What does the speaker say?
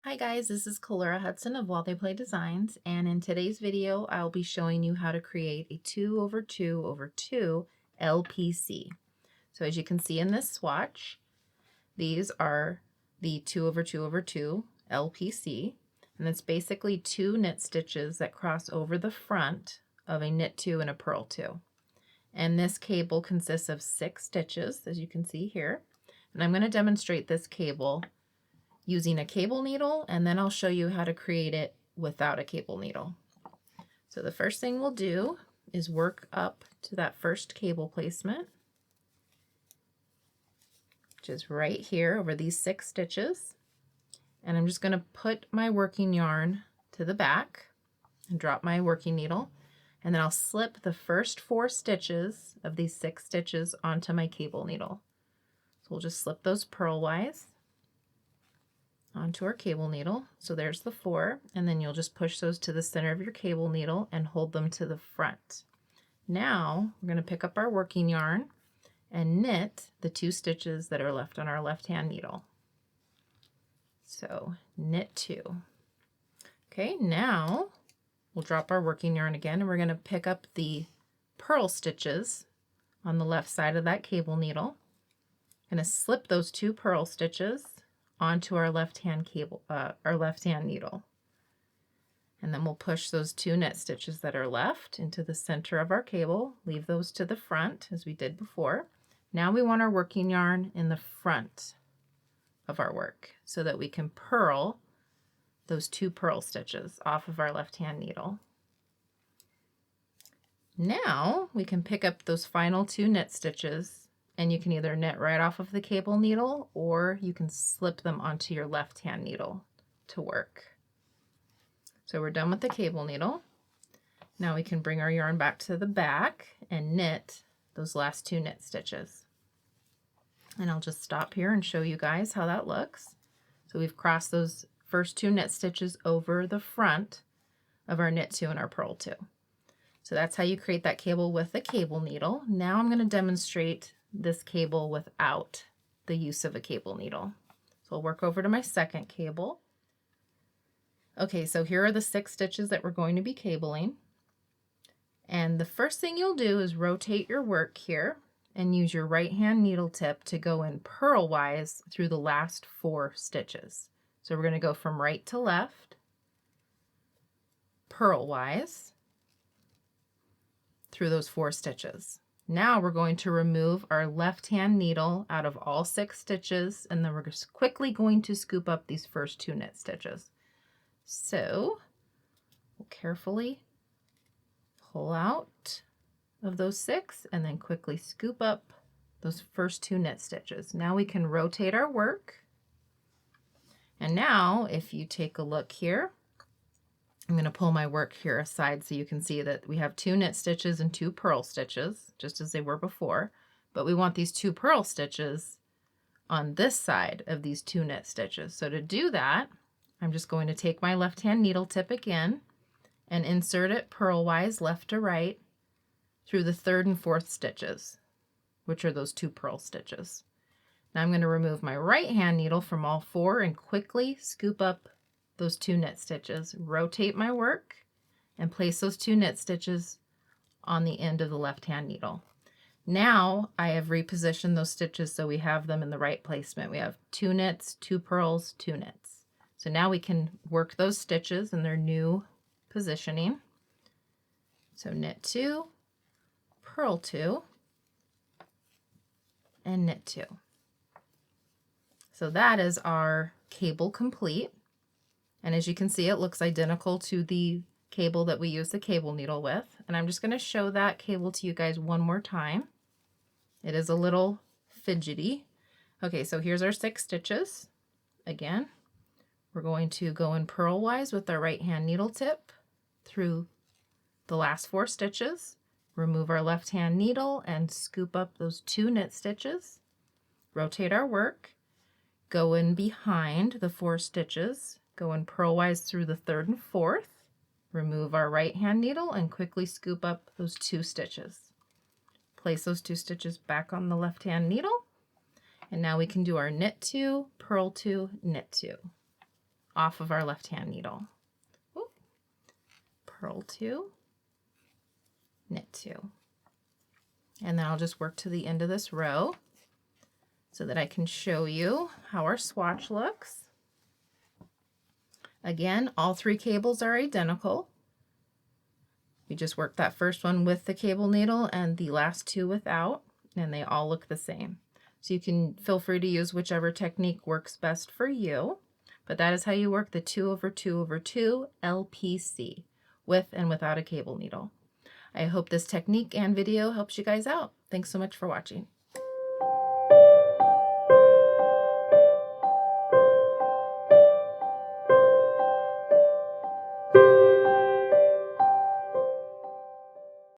Hi guys, this is Kalura Hudson of While They Play Designs, and in today's video I'll be showing you how to create a 2 over 2 over 2 LPC. So as you can see in this swatch, these are the 2 over 2 over 2 LPC, and it's basically two knit stitches that cross over the front of a knit 2 and a purl 2. And this cable consists of 6 stitches, as you can see here, and I'm going to demonstrate this cable using a cable needle, and then I'll show you how to create it without a cable needle. So the first thing we'll do is work up to that first cable placement, which is right here over these 6 stitches. And I'm just going to put my working yarn to the back and drop my working needle, and then I'll slip the first 4 stitches of these 6 stitches onto my cable needle. So we'll just slip those purlwise onto our cable needle. So there's the 4, and then you'll just push those to the center of your cable needle and hold them to the front. Now we're going to pick up our working yarn and knit the 2 stitches that are left on our left hand needle. So knit 2. Okay, now we'll drop our working yarn again, and we're going to pick up the purl stitches on the left side of that cable needle. I'm going to slip those 2 purl stitches onto our left hand needle, and then we'll push those 2 knit stitches that are left into the center of our cable, leave those to the front as we did before. Now we want our working yarn in the front of our work so that we can purl those 2 purl stitches off of our left hand needle. Now we can pick up those final 2 knit stitches, and you can either knit right off of the cable needle, or you can slip them onto your left hand needle to work. So we're done with the cable needle. Now we can bring our yarn back to the back and knit those last 2 knit stitches. And I'll just stop here and show you guys how that looks. So we've crossed those first 2 knit stitches over the front of our knit 2 and our purl 2. So that's how you create that cable with a cable needle. Now I'm going to demonstrate this cable without the use of a cable needle. So I'll work over to my second cable. Okay, so here are the 6 stitches that we're going to be cabling. And the first thing you'll do is rotate your work here and use your right hand needle tip to go in purlwise through the last 4 stitches. So we're going to go from right to left, purlwise through those 4 stitches. Now we're going to remove our left hand needle out of all 6 stitches, and then we're just quickly going to scoop up these first 2 knit stitches. So we'll carefully pull out of those 6 and then quickly scoop up those first 2 knit stitches. Now we can rotate our work. And now if you take a look here, I'm going to pull my work here aside so you can see that we have 2 knit stitches and 2 purl stitches, just as they were before, but we want these 2 purl stitches on this side of these 2 knit stitches. So to do that, I'm just going to take my left hand needle tip again and insert it purlwise left to right through the 3rd and 4th stitches, which are those 2 purl stitches. Now I'm going to remove my right hand needle from all 4 and quickly scoop up those 2 knit stitches, rotate my work, and place those 2 knit stitches on the end of the left hand needle. Now I have repositioned those stitches so we have them in the right placement. We have 2 knits, 2 purls, 2 knits. So now we can work those stitches in their new positioning. So knit 2, purl 2, and knit 2. So that is our cable complete. And as you can see, it looks identical to the cable that we use the cable needle with. And I'm just going to show that cable to you guys one more time. It is a little fidgety. Okay, so here's our 6 stitches. Again, we're going to go in purlwise with our right hand needle tip through the last 4 stitches, remove our left hand needle and scoop up those 2 knit stitches, rotate our work, go in behind the 4 stitches, go in purlwise through the 3rd and 4th, remove our right hand needle and quickly scoop up those 2 stitches. Place those 2 stitches back on the left hand needle, and now we can do our knit 2, purl 2, knit 2. off of our left-hand needle. Ooh. Purl 2, knit 2. And then I'll just work to the end of this row so that I can show you how our swatch looks. Again, all 3 cables are identical. We just worked that first one with the cable needle and the last 2 without, and they all look the same. So you can feel free to use whichever technique works best for you, but that is how you work the 2/2/2 LPC, with and without a cable needle. I hope this technique and video helps you guys out. Thanks so much for watching.